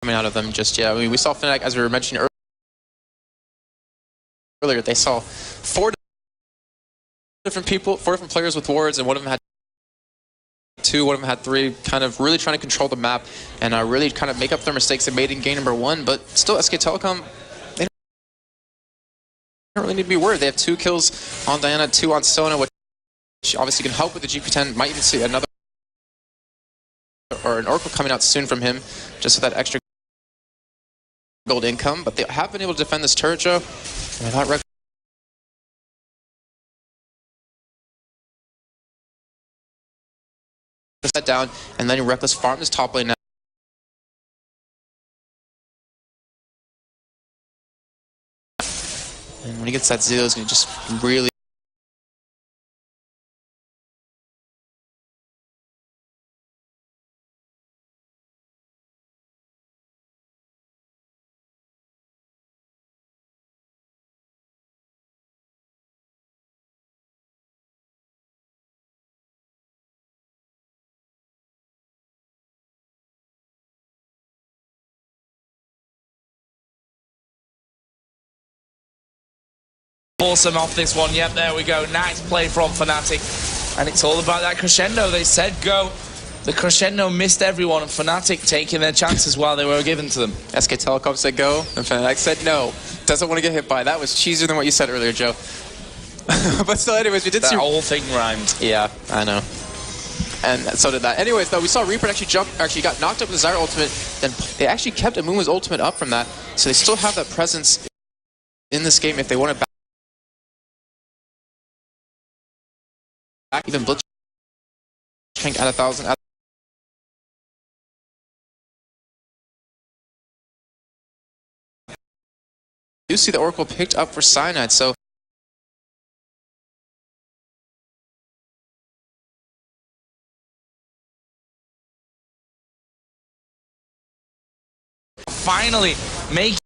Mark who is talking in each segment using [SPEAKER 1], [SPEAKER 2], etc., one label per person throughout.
[SPEAKER 1] coming out of them just yet. I mean, we saw Fnatic, as we were mentioning earlier, they saw four different players with wards, and one of them had two, one of them had three, kind of really trying to control the map and really kind of make up their mistakes they made in game number 1. But still, SK Telecom, they don't really need to be worried. They have 2 kills on Diana, 2 on Sona, which obviously can help with the GP10. Might even see another or an Oracle coming out soon from him, just with that extra gold income. But they have been able to defend this turret, Joe. And I thought Reckless that down, and letting Reckless farm this top lane now. And when he gets that Zillow, he's going to just really
[SPEAKER 2] awesome off this one. Yep, there we go. Nice play from Fnatic. And it's all about that crescendo. They said go. The crescendo missed everyone, and Fnatic taking their chances while they were given to them.
[SPEAKER 1] SK Telecom said go, and Fnatic said no. Doesn't want to get hit by. That was cheesier than what you said earlier, Joe. But still, anyways, we did see...
[SPEAKER 2] That whole thing rhymed.
[SPEAKER 1] Yeah, I know. And so did that. Anyways, though, we saw Reaper actually got knocked up with Zyra ultimate, then they actually kept Amuma's ultimate up from that, so they still have that presence in this game if they want to back. Even Blitzcrank at 1,000. You see the Oracle picked up for Cyanide, so
[SPEAKER 2] finally make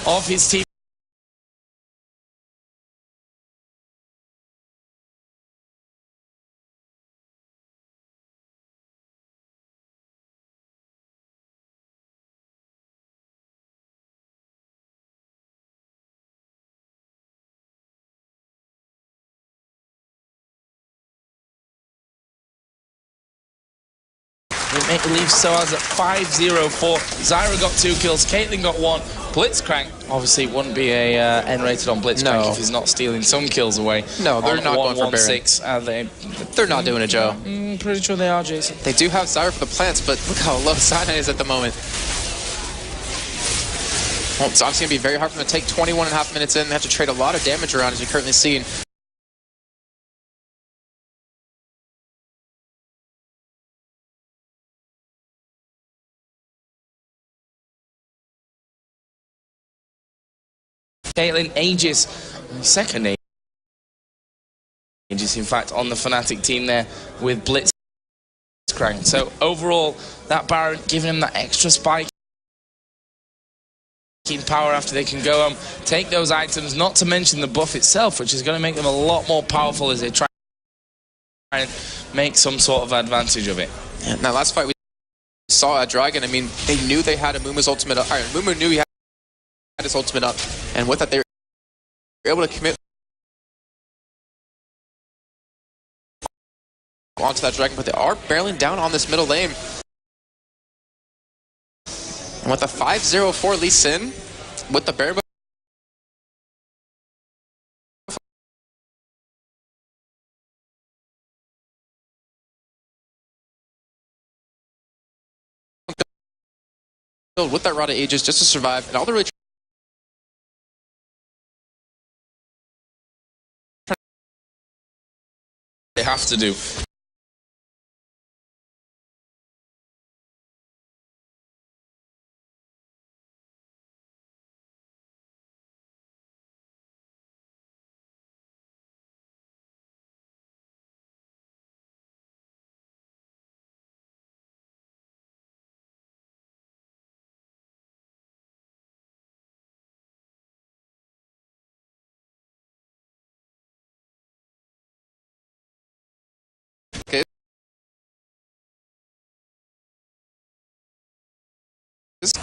[SPEAKER 2] of his team. It leaves Soaz at 5-0 for Zyra got 2 kills, Caitlyn got 1. Blitzcrank obviously wouldn't be a N-rated on Blitzcrank if he's not stealing some kills away.
[SPEAKER 1] No, they're not going for
[SPEAKER 2] Baron.
[SPEAKER 1] They're not doing it, Joe.
[SPEAKER 2] Pretty sure they are, Jason.
[SPEAKER 1] They do have Zyra for the plants, but look how low Cyanide is at the moment. Well, it's obviously going to be very hard for them to take 21.5 minutes in. They have to trade a lot of damage around, as you're currently seeing.
[SPEAKER 2] Caitlyn Aegis, second Aegis, in fact, on the Fnatic team there with Blitzcrank. So overall, that Baron giving him that extra spike in power after they can go take those items, not to mention the buff itself, which is going to make them a lot more powerful as they try and make some sort of advantage of it.
[SPEAKER 1] Yeah, now, last fight we saw a Dragon. I mean, they knew they had Amuma's ultimate up. Amuma knew he had his ultimate up, and with that, they were able to commit onto that Dragon, but they are barreling down on this middle lane. And with a 5-0 Lee Sin, with the Bear build with that Rod of Ages just to survive, and all they're really
[SPEAKER 2] They have to do.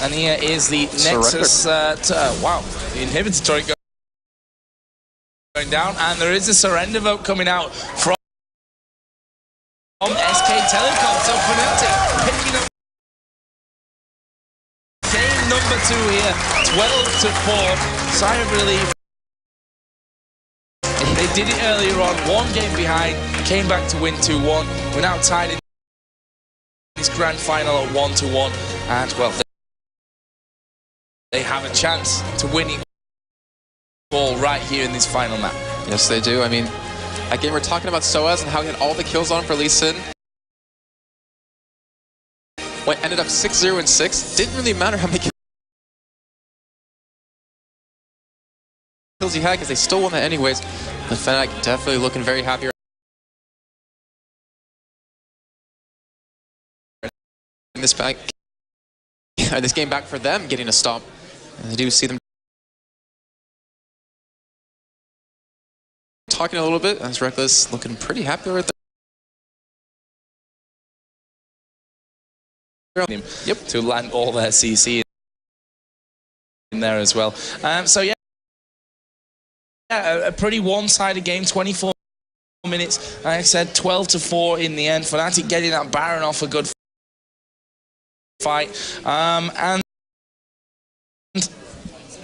[SPEAKER 2] And here is the Nexus, wow, the inhibitor turret going down, and there is a surrender vote coming out from SK Telecom. So Fnatic picking up game number 2 here, 12-4, sigh of relief. They did it earlier on, 1 game behind, came back to win 2-1. We're now tied in this grand final at 1-1, and well, they have a chance to win it all right here in this final map.
[SPEAKER 1] Yes, they do. I mean, again, we're talking about Soaz and how he had all the kills on for Lee Sin. What ended up 6-0 and 6. Didn't really matter how many kills he had because they still won that anyways. But Fnatic definitely looking very happy in this back. This game back for them getting a stop. And I do see them talking a little bit. As Reckless looking pretty happy right there.
[SPEAKER 2] Yep, to land all their CC in there as well. So yeah, a pretty one-sided game, 24 minutes. Like I said, 12-4 in the end. Fnatic getting that Baron off a good fight. And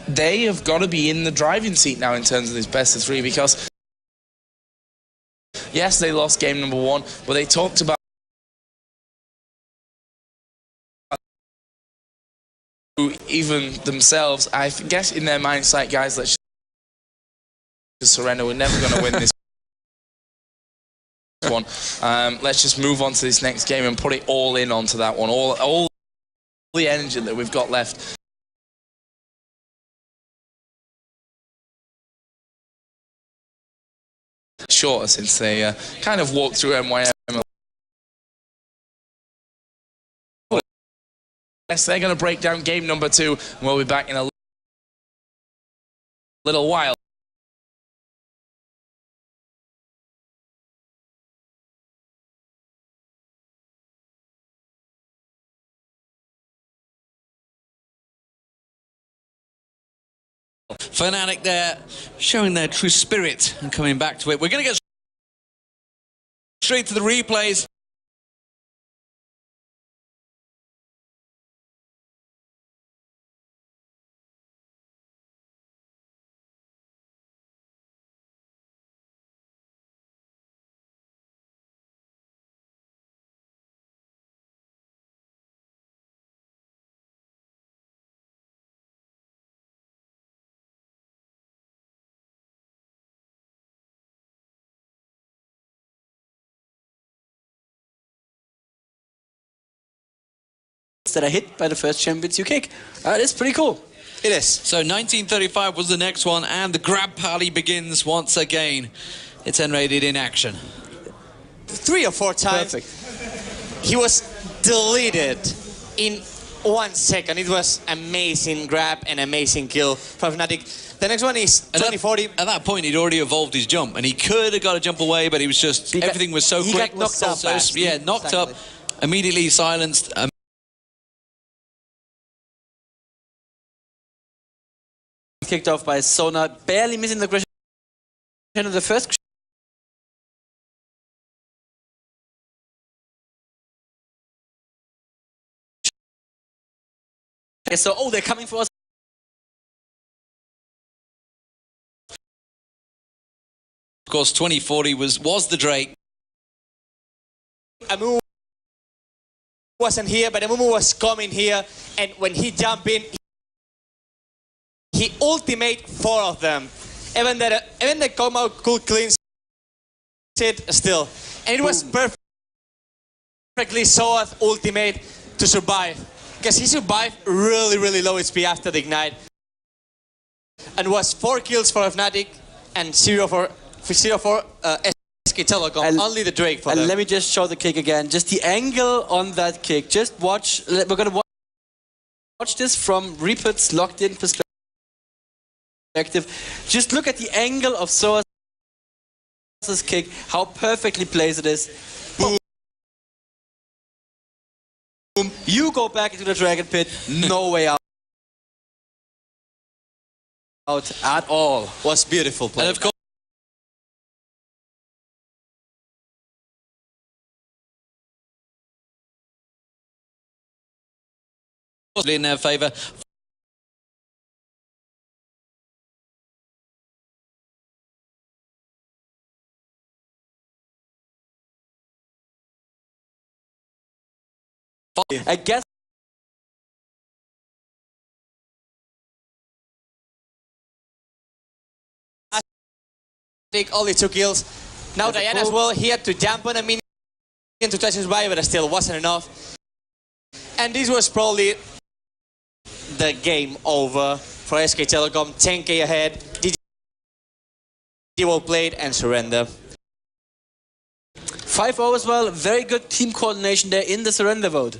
[SPEAKER 2] they have got to be in the driving seat now in terms of this best of 3, because yes, they lost game number 1, but they talked about even themselves. I guess in their mindset, guys, let's just surrender. We're never going to win this one. Let's just move on to this next game and put it all in onto that one. All the energy that we've got left. Shorter since they kind of walked through MYM. Yes, they're going to break down game number 2, and we'll be back in a little while.
[SPEAKER 3] Fnatic there, showing their true spirit and coming back to it. We're going to get straight to the replays.
[SPEAKER 4] That are hit by the first champions you kick. It's pretty cool.
[SPEAKER 5] It is.
[SPEAKER 3] So 1935 was the next one, and the grab party begins once again. It's N-rated in action.
[SPEAKER 5] 3 or 4 times.
[SPEAKER 4] Perfect.
[SPEAKER 5] He was deleted in 1 second. It was amazing grab and amazing kill from Fnatic. The next one is 2040.
[SPEAKER 3] At that point, he'd already evolved his jump, and he could have got a jump away, but he was just, everything was so quick.
[SPEAKER 5] He got knocked out fast.
[SPEAKER 3] Yeah, knocked up, immediately silenced.
[SPEAKER 4] Kicked off by Sona, barely missing the crescendo of the first. Okay, so, oh, they're coming for us.
[SPEAKER 3] Of course, 2040 was the Drake.
[SPEAKER 5] Amumu wasn't here, but Amumu was coming here, and when he jumped in, he ultimate 4 of them. Even the Kog'Maw could cleanse it still. And it was perfectly Soa's ultimate to survive. Because he survived really, really low HP after the ignite. And was 4 kills for Fnatic and 0 for SK Telecom. Only the Drake for them.
[SPEAKER 4] And let me just show the kick again. Just the angle on that kick. Just watch. We're going to watch this from Reapit's locked in perspective. Just look at the angle of Soa's kick, how perfectly placed it is. Boom. you go back into the Dragon Pit, no way out at all.
[SPEAKER 5] Was beautiful play.
[SPEAKER 3] And of course, in their favour.
[SPEAKER 4] I guess
[SPEAKER 5] only 2 kills. Now Diana as well, he had to dampen a minion to try to survive, but still wasn't enough. And this was probably the game over for SK Telecom. 10k ahead. GG well played and surrender.
[SPEAKER 4] 5-0 as well. Very good team coordination there in the surrender vote.